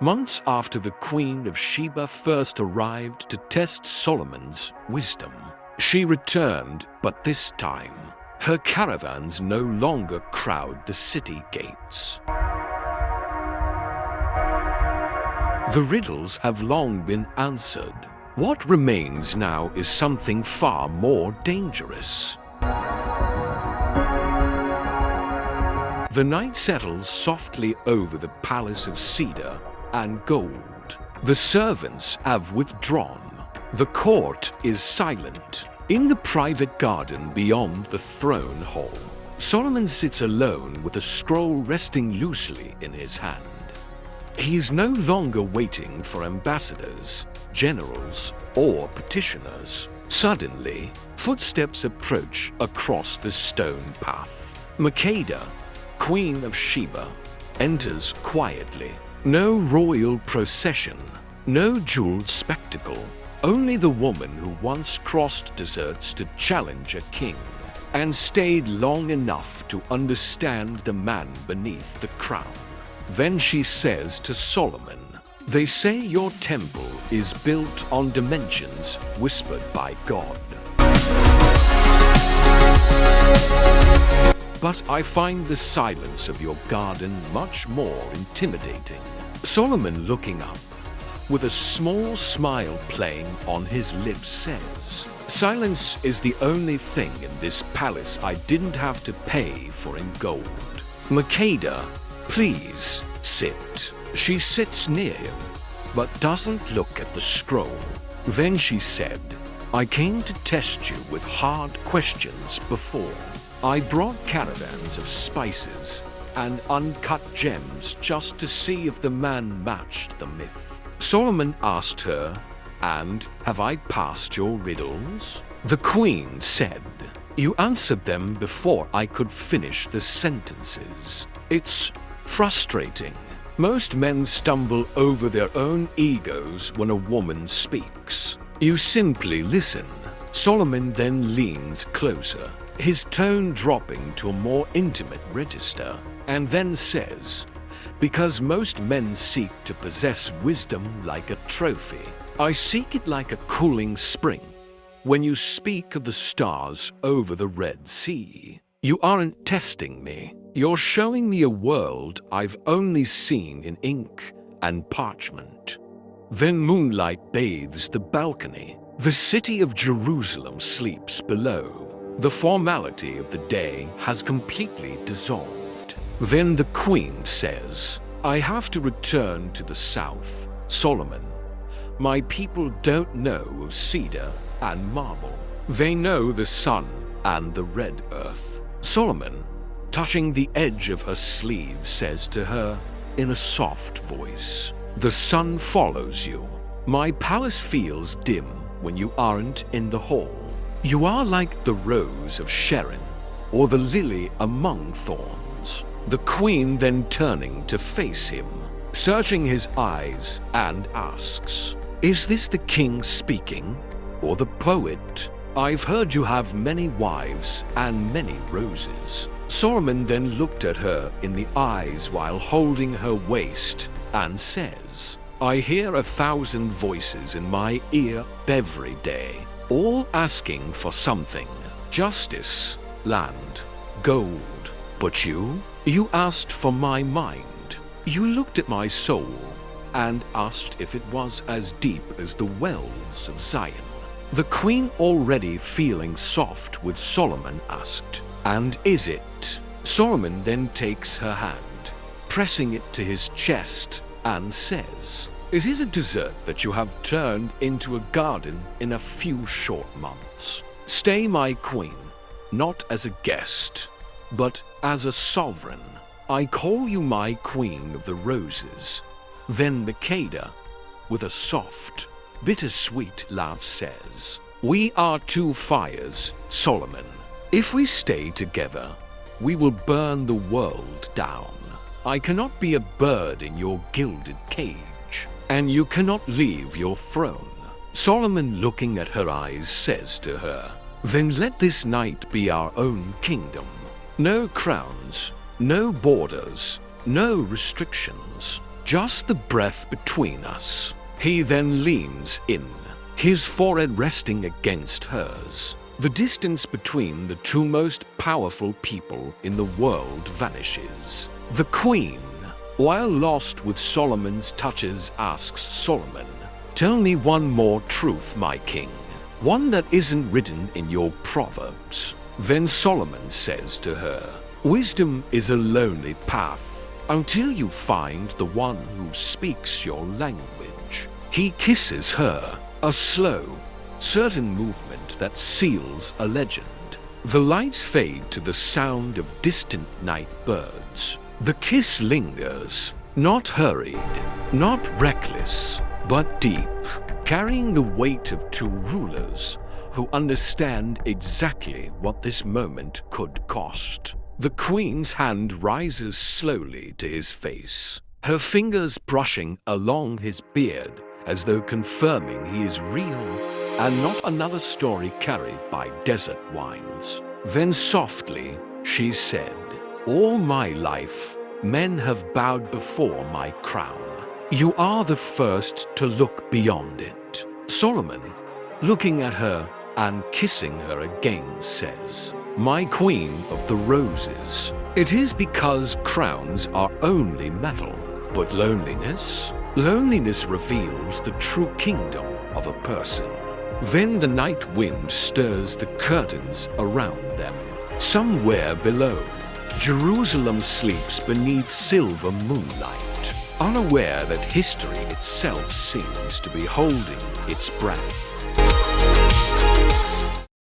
Months after the Queen of Sheba first arrived to test Solomon's wisdom, she returned, but this time, her caravans no longer crowd the city gates. The riddles have long been answered. What remains now is something far more dangerous. The night settles softly over the palace of cedar and gold. The servants have withdrawn. The court is silent. In the private garden beyond the throne hall, Solomon sits alone with a scroll resting loosely in his hand. He is no longer waiting for ambassadors, generals, or petitioners. Suddenly, footsteps approach across the stone path. Makeda, Queen of Sheba, enters quietly. No royal procession, no jeweled spectacle, only the woman who once crossed deserts to challenge a king and stayed long enough to understand the man beneath the crown. Then she says to Solomon, "They say your temple is built on dimensions whispered by God. But I find the silence of your garden much more intimidating." Solomon, looking up, with a small smile playing on his lips, says, "Silence is the only thing in this palace I didn't have to pay for in gold. Makeda, please sit." She sits near him, but doesn't look at the scroll. Then she said, "I came to test you with hard questions before. I brought caravans of spices and uncut gems just to see if the man matched the myth." Solomon asked her, "And have I passed your riddles?" The queen said, "You answered them before I could finish the sentences. It's frustrating. Most men stumble over their own egos when a woman speaks. You simply listen." Solomon then leans closer, his tone dropping to a more intimate register, and then says, "Because most men seek to possess wisdom like a trophy, I seek it like a cooling spring. When you speak of the stars over the Red Sea, you aren't testing me. You're showing me a world I've only seen in ink and parchment." Then moonlight bathes the balcony. The city of Jerusalem sleeps below. The formality of the day has completely dissolved. Then the queen says, "I have to return to the south, Solomon. My people don't know of cedar and marble. They know the sun and the red earth." Solomon, touching the edge of her sleeve, says to her in a soft voice, "The sun follows you. My palace feels dim when you aren't in the hall. You are like the rose of Sharon or the lily among thorns." The queen then turning to face him, searching his eyes, and asks, "Is this the king speaking, or the poet? I've heard you have many wives and many roses." Solomon then looked at her in the eyes while holding her waist and says, "I hear 1,000 voices in my ear every day, all asking for something: justice, land, gold. But you asked for my mind. You looked at my soul and asked if it was as deep as the wells of Zion." The queen, already feeling soft with Solomon, asked, "And is it?" Solomon then takes her hand, pressing it to his chest, and says, "It is a desert that you have turned into a garden in a few short months. Stay, my queen, not as a guest, but as a sovereign. I call you my queen of the roses." Then Makeda, with a soft, bittersweet laugh, says, "We are two fires, Solomon. If we stay together, we will burn the world down. I cannot be a bird in your gilded cage, and you cannot leave your throne." Solomon, looking at her eyes, says to her, "Then let this night be our own kingdom. No crowns, no borders, no restrictions. just the breath between us. He then leans in, his forehead resting against hers. The distance between the two most powerful people in the world vanishes. The queen, while lost with Solomon's touches, asks Solomon, "Tell me one more truth, my king, one that isn't written in your proverbs." Then Solomon says to her, "Wisdom is a lonely path until you find the one who speaks your language." He kisses her, a slow, certain movement that seals a legend. The lights fade to the sound of distant night birds. The kiss lingers, not hurried, not reckless, but deep, carrying the weight of two rulers who understand exactly what this moment could cost. The queen's hand rises slowly to his face, her fingers brushing along his beard as though confirming he is real and not another story carried by desert winds. Then softly she said, "All my life, men have bowed before my crown. You are the first to look beyond it." Solomon, looking at her and kissing her again, says, "My queen of the roses, it is because crowns are only metal, but loneliness reveals the true kingdom of a person." Then the night wind stirs the curtains around them. Somewhere below, Jerusalem sleeps beneath silver moonlight, unaware that history itself seems to be holding its breath.